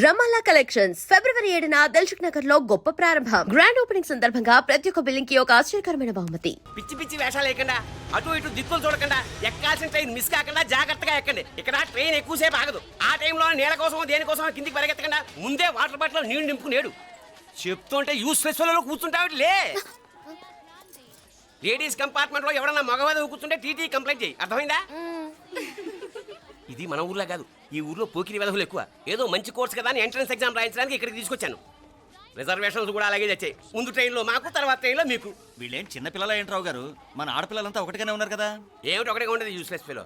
రమాలా collections ఫిబ్రవరి 7న దిల్సుఖ్ నగర్ లో గొప్ప ప్రారంభం. గ్రాండ్ ఓపెనింగ్ సందర్భంగా ప్రతి ఒక్క బిల్లింగ్ కి ఒక ఆశ్చర్యకరమైన బహుమతి. పిచ్చి పిచ్చి వేషాలు లేకుండా అటు ఇటు దిక్కులు చూడకుండా ఎక్కాల్సిన ట్రైన్ మిస్ కాకుండా జాగ్రత్తగా ఎక్కండి. ఇక్కడ ట్రైన్ ఎక్కువసేపు ఆగదు. ఆ టైంలో నీళ్ళ కోసం దేనికోసం కిందికి పరిగెత్తకుండా ముందే వాటర్ బాటిల్ నీళ్లు నింపుకునేడు. చెప్తుంటే యూస్లెస్ లో కూర్చుంటావు లే. లేడీస్ కంపార్ట్మెంట్ లో ఎవరన్నా మగవాది కూర్చుంటే టీటీ కంప్లైంట్ చేయి. అర్థమైందా? ఇది మన ఊర్లో కాదు, ఈ ఊర్లో పోకిరి వెధవులు ఎక్కువ. ఏదో మంచి కోర్స్ కదా అని ఎంట్రన్స్ ఎగ్జామ్ రాయించడానికి ఇక్కడికి తీసుకొచ్చాను. రిజర్వేషన్స్ కూడా అలాగే తెచ్చాయి. ముందు ట్రైన్లో మాకు, తర్వాత ట్రైన్లో మీకు. వీళ్ళేం చిన్న పిల్లల ఏంట్రావు గారు, మన ఆడపిల్లలంతా ఒకటిగానే ఉన్నారు కదా. ఏమిటి ఒకటిగా ఉండేది యూస్లెస్ ఫెలో.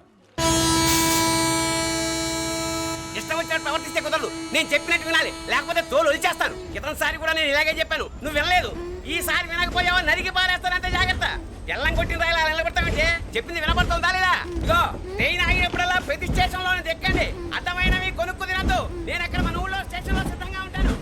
ఇష్టం వచ్చినట్టు ప్రవర్తిస్తే కుదరదు. నేను చెప్పినట్టు వినాలి, లేకపోతే తోలు వచ్చేస్తాను. క్రితంసారి కూడా నేను ఇలాగే చెప్పాను, నువ్వు వినలేదు. ఈసారి వినకపోయావా నరికి పారేస్తానంటే జాగ్రత్త. ఎల్లం కొట్టిన రాయలా నిలబడతామంటే చెప్పింది వినపడుతుందా లేదా? ఇగో ట్రైన్ ఆగినప్పుడల్లా ప్రతి స్టేషన్ లోనే దెక్కండి. అర్థమైనవి కొనుక్కు తినద్దు. నేను అక్కడ మన ఊళ్ళో స్టేషన్ లో సిద్ధంగా ఉంటాను.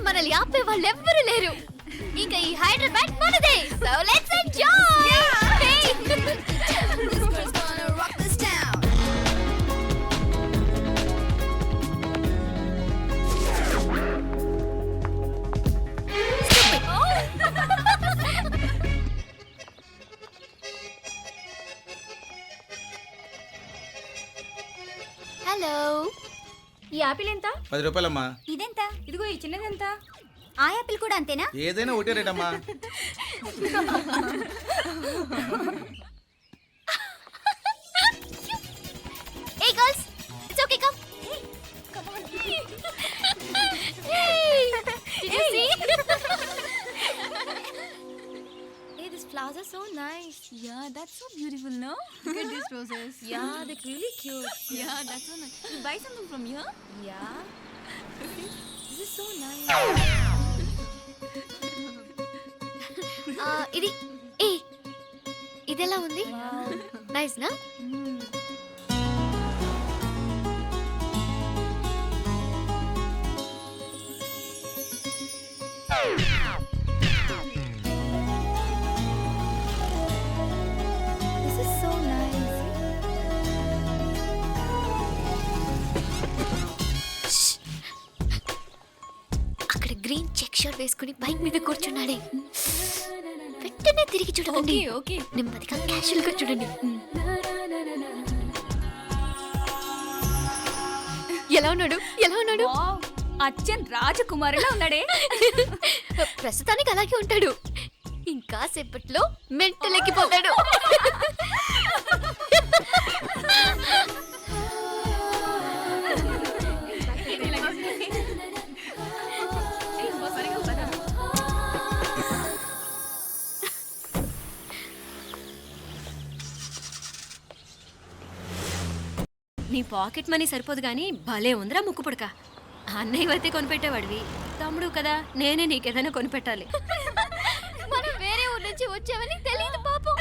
మనల్ని ఆపే వాళ్ళు ఎవ్వరు లేరు. ఇంకా ఈ హైదరాబాద్ మనదే. So let's enjoy. హలో, ఈ యాపిల్ ఎంత? 10 రూపాయలమ్మా. ఇదెంత? ఇదిగో ఈ చిన్నది ఎంత? ఆ యాపిల్ కూడా అంతేనా? ఏదైనా ఒకటే రేట్ అమ్మా. Hey girls, it's okay, come. Come on. Hey, did you see? Hey, these flowers are so nice. Yeah, that's so beautiful, no? Look at these roses. Yeah, they're really cute. Yeah, that's so nice. You buy something from here? Yeah. This is so nice. ఇది ఏ ఇదెలా ఉంది? Nice నా? This is so nice. అక్కడ green check shirt వేసుకుని bike మీద కూర్చున్నాడే. వెంటనే తిరిగి చూడండి. ఓకే నెమ్మదిగా క్యాషువల్ గా చూడండి. ఎలా ఉన్నాడు? ఎలా ఉన్నాడు? అచ్చన్ రాజకుమారిలా ఉన్నాడే. ప్రస్తుతానికి అలాగే ఉంటాడు. ఇంకా సేపట్లో మెంటలెక్కిపోతాడు. నీ పాకెట్ మనీ సరిపోదు గానీ భలే ఉందిరా ముక్కు పుడక. అన్నయ్య అయితే కొనిపెట్టేవాడివి, తమ్ముడు కదా నేనే నీకేదైనా కొనిపెట్టాలి. మనం వేరే ఊరు నుంచి వచ్చామని తెలియదు పాపం.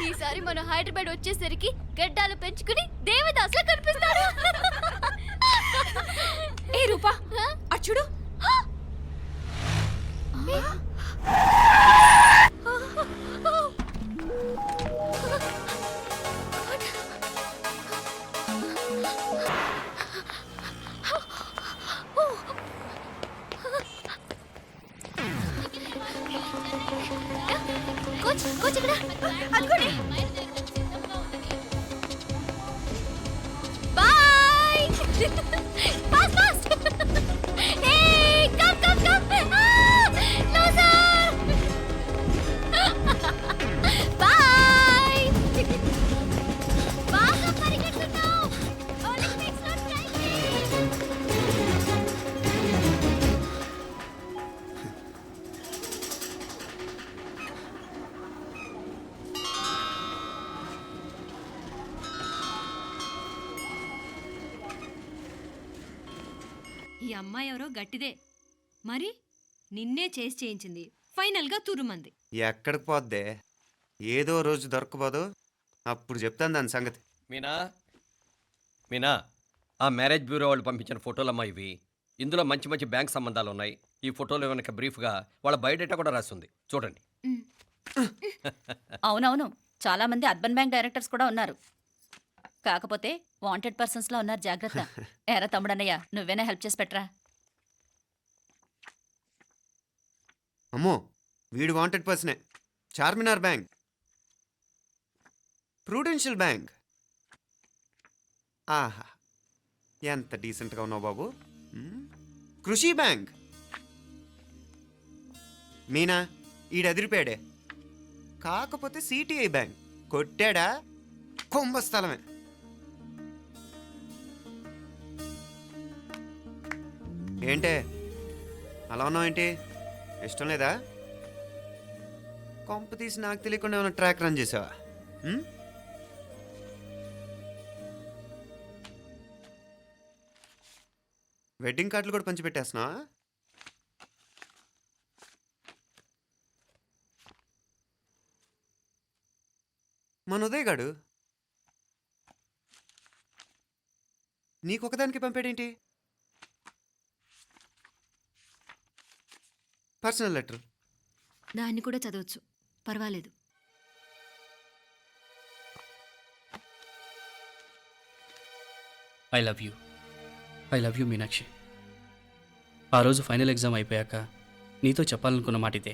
ఈసారి మనం హైదరాబాద్ వచ్చేసరికి గడ్డాలు పెంచుకుని దేవదాసులా కనిపిస్తాడు. ఏ రూపా అచ్చుడు. కోచ్ ఇక్కడ అనుకోండి. Boy. Fast fast. Hey come come come. No sir. Boy. బాగా పరిగెడుతున్నావు. ఒలింపిక్స్ లో ట్రై చేయి. అమ్మాయి ఎవరో గట్టిదే మరి నిన్నే చేసి చేయించింది ఫైనల్గా తురుమంది. ఎక్కడికి పోద్దే? ఏదో రోజు దొరకపోదు, అప్పుడు చెప్తాను దాని సంగతి. మీనా మీనా ఆ మ్యారేజ్ బ్యూరో వాళ్ళు పంపించిన ఫోటోలమ్మా ఇవి. ఇందులో మంచి మంచి బ్యాంక్ సంబంధాలు ఉన్నాయి. ఈ ఫోటోలో వెనక బ్రీఫ్గా వాళ్ళ బయోడేటా కూడా రాస్తుంది, చూడండి. అవునవును, చాలా మంది అర్బన్ బ్యాంక్ డైరెక్టర్స్ కూడా ఉన్నారు. కాకపోతే వాంటెడ్ పర్సన్స్ లా ఉన్నారు, జాగ్రత్త. ఎరా తమ్ముడన్నయ్య, నువ్వేనా హెల్ప్ చేసి పెట్టరా? అమ్మో, వీడు వాంటెడ్ పర్సనే. Charminar bank, prudential bank. ఆహా, ఎంత డీసెంట్గా ఉన్నావు బాబు. కృషి బ్యాంక్. మీనా, ఈడెదిరిపాడే. కాకపోతే సిటిఐ బ్యాంక్ కొట్టాడా కుంభస్థలమే. ఏంటే అలా ఉన్నావేంటి? ఇష్టం లేదా? కొంప తీసి నాకు తెలియకుండా ఏమైనా ట్రాక్ రన్ చేసావా? వెడ్డింగ్ కార్డులు కూడా పంచిపెట్టేస్తున్నావా? మన ఉదయ్ గాడు నీకొకదానికి పంపాడేంటి? Personal letter. దాన్ని కూడా చదవచ్చు, పర్వాలేదు. I love you Meenakshi. ఆ రోజు ఫైనల్ ఎగ్జామ్ అయిపోయాక నీతో చెప్పాలనుకున్న మాట ఇదే.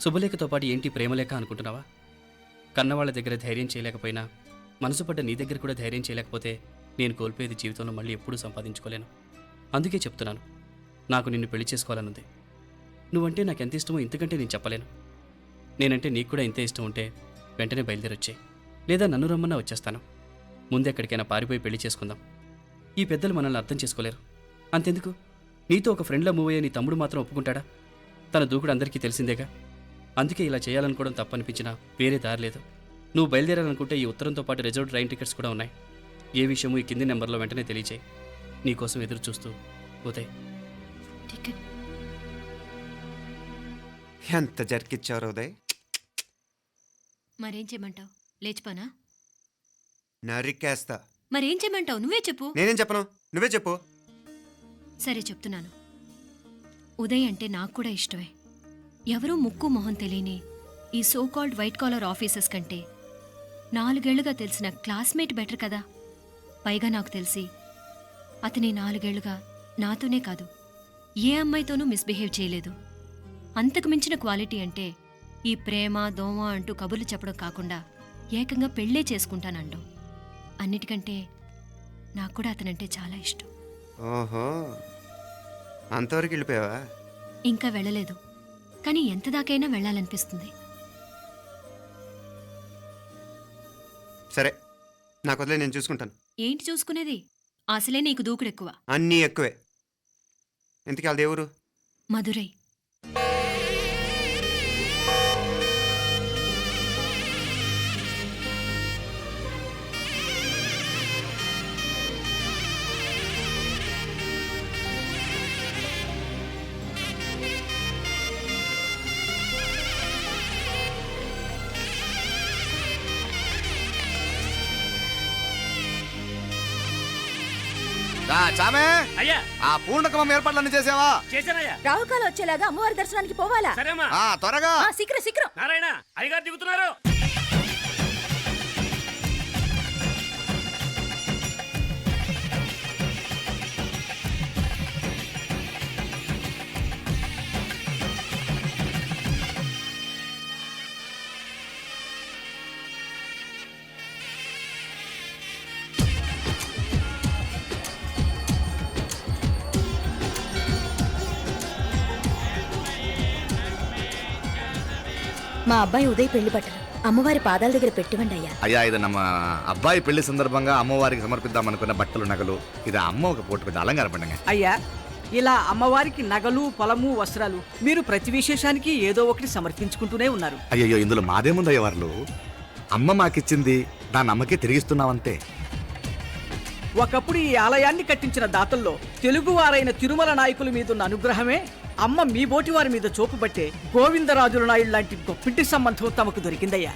శుభలేఖతో పాటు ఏంటి ప్రేమలేఖ అనుకుంటున్నావా? కన్నవాళ్ళ దగ్గర ధైర్యం చేయలేకపోయినా మనసు పడ్డ నీ దగ్గర కూడా ధైర్యం చేయలేకపోతే నేను కోల్పోయేది జీవితంలో మళ్ళీ ఎప్పుడూ సంపాదించుకోలేను. అందుకే చెప్తున్నాను, నాకు నిన్ను పెళ్లి చేసుకోవాలనుంది. నువ్వంటే నాకు ఎంత ఇష్టమో ఇంతకంటే నేను చెప్పలేను. నేనంటే నీకు కూడా ఇంతే ఇష్టం ఉంటే వెంటనే బయలుదేరొచ్చే, లేదా నన్ను రమ్మన్నా వచ్చేస్తాను. ముందెక్కడికైనా పారిపోయి పెళ్లి చేసుకుందాం. ఈ పెద్దలు మనల్ని అర్థం చేసుకోలేరు. అంతెందుకు, నీతో ఒక ఫ్రెండ్లా మూవ్ అయ్యే నీ తమ్ముడు మాత్రం ఒప్పుకుంటాడా? తన దూకుడు అందరికీ తెలిసిందేగా. అందుకే ఇలా చేయాలనుకోవడం తప్పనిపించినా వేరే దారి లేదు. నువ్వు బయలుదేరాలనుకుంటే ఈ ఉత్తరంతో పాటు రిజర్వ్ ట్రైన్ టికెట్స్ కూడా ఉన్నాయి. ఏ విషయమూ ఈ కింది నెంబర్లో వెంటనే తెలియచేయి. నీకోసం ఎదురు చూస్తూ ఉదయ్. టికెట్ ఎంత జరికిచ్చారు ఉదయ్. మరేం చేయమంటావు? లేచిపోనా? నరికేస్తా. మరేం చేయమంటావు? నువ్వే చెప్పు. నేనేం చెప్పను, నువ్వే చెప్పు. సరే చెప్తున్నాను. ఉదయ్ అంటే నాకు కూడా ఇష్టమే. ఎవరూ ముక్కు మొహం తెలియని ఈ so called white collar officers కంటే 4 ఏళ్లుగా తెలిసిన క్లాస్మేట్ బెటర్ కదా. పైగా నాకు తెలిసి అతని 4 ఏళ్లుగా నాతోనే కాదు ఏ అమ్మాయితోనూ మిస్బిహేవ్ చేయలేదు. అంతకు మించిన క్వాలిటీ అంటే ఈ ప్రేమ దోమ అంటూ కబుర్లు చెప్పడం కాకుండా ఏకంగా పెళ్ళే చేసుకుంటానండం. అన్నిటికంటే నాకు కూడా అతనంటే చాలా ఇష్టం. ఓహో, అంతవరకు వెళ్ళిపోయావా? ఇంకా వెళ్ళలేదు, కానీ ఎంత దాకైనా వెళ్ళాలనిపిస్తుంది. సరే, నాకు వదిలే, నేను చూసుకుంటాను. ఏంటి చూసుకునేది? అసలే నీకు దూకుడెక్కువ. అన్నీ ఎక్కువే. ఇంతకీ వాళ్ళ దేవురు? మధురై. చామే, అయ్యా ఆ పూర్ణకమం ఏర్పాట్లన్నీ చేసావా? చేశానయ్యా. రావుకాలం వచ్చేలాగా అమ్మవారి దర్శనానికి పోవాలా? సరేమ్మా. త్వరగా. శీఘ్రం. నారాయణ అయ్యగారు దిగుతున్నారు. మా అబ్బాయి ఉదయ్ పెళ్లి బట్టలు అమ్మవారి పాదాల దగ్గర పెట్టివ్వండి అయ్యా. అయ్యా, ఇది నమ్మ అబ్బాయి పెళ్లి సందర్భంగా అమ్మవారికి సమర్పిద్దాం అనుకున్న బట్టలు, నగలు. ఇది అమ్మ ఒక పూట పెద్ద అలంకార పండుగ. అయ్యా, ఇలా అమ్మవారికి నగలు, పొలము, వస్త్రాలు మీరు ప్రతి విశేషానికి ఏదో ఒకటి సమర్పించుకుంటూనే ఉన్నారు. అయ్యో, ఇందులో మాదేముందయ్య వాళ్ళు. అమ్మ మాకిచ్చింది దాన్ని అమ్మకే తిరిగిస్తున్నావంతే. ఒకప్పుడు ఈ ఆలయాన్ని కట్టించిన దాతల్లో తెలుగువారైన తిరుమల నాయకుల మీదున్న అనుగ్రహమే అమ్మ మీ బోటి వారి మీద చూపుబట్టే గోవిందరాజుల నాయుడు లాంటి గొప్పింటి సంబంధం తమకు దొరికిందయ్యా.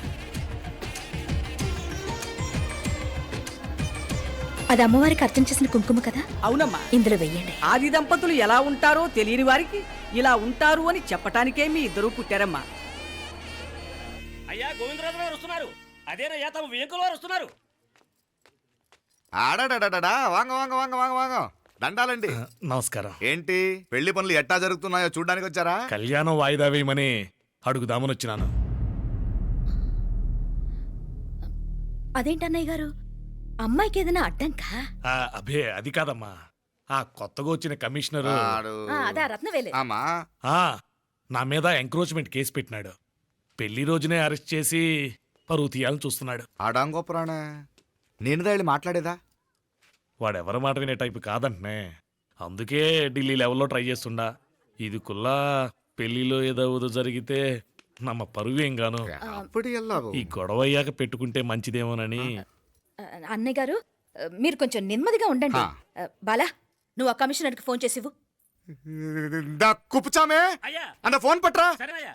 అది అమ్మవారికి అర్థం చేసిన కుంకుమ కదా, అవునమ్మా. ఇందులో వెయ్యండి. ఆది దంపతులు ఎలా ఉంటారో తెలియని వారికి ఇలా ఉంటారు అని చెప్పటానికే మీ ఇద్దరూ పుట్టారమ్మా. అయ్యా గోవిందరాజు గారు వస్తున్నారు. అదేనయ్యా తమ వెంకుల వారు వస్తున్నారు. ఆడాడాడా వాంగ వాంగ వాంగ వాంగ వాంగ దండాలండి. నమస్కారం. ఏంటి పెళ్లి పనులు ఎట్టా జరుగుతున్నాయో చూడ్డానికి వచ్చారా? కళ్యాణం వాయిదా వేయమని అడుగుదామని వచ్చినాను. అదేంటన్నయ్య గారు, అమ్మాయికి ఏదైనా అడ్డంకా? అబే అది కాదమ్మా, ఆ కొత్తగా వచ్చిన కమిషనర్ అదా రత్నవేలే. ఆమా నా మీద ఎంక్రోచ్మెంట్ కేసు పెట్టినాడు. పెళ్లి రోజునే అరెస్ట్ చేసి పరువు తీయాలని చూస్తున్నాడు. ఆడాంగో పురాణ నేనుదా వెళ్ళి మాట్లాడేదా? వాడెవరి మాట వినే టైపు కాదంటనే. అందుకే ఢిల్లీ లెవెల్లో ట్రై చేస్తుండా. ఇది కుల్లా పెళ్లిలో ఏదో జరిగితే నమ్మ పరువేం గాను. అప్పుడు ఎల్లావు. ఈ గొడవ అయ్యాక పెట్టుకుంటే మంచిదేమోనని. అన్నయ్య గారు, మీరు కొంచెం నెమ్మదిగా ఉండండి. బాలా, నువ్వు ఆ కమిషనర్కి ఫోన్ చేసివు. కుప్పుచామే అయ్యా అన్న ఫోన్ పట్రా. సరేనయ్యా.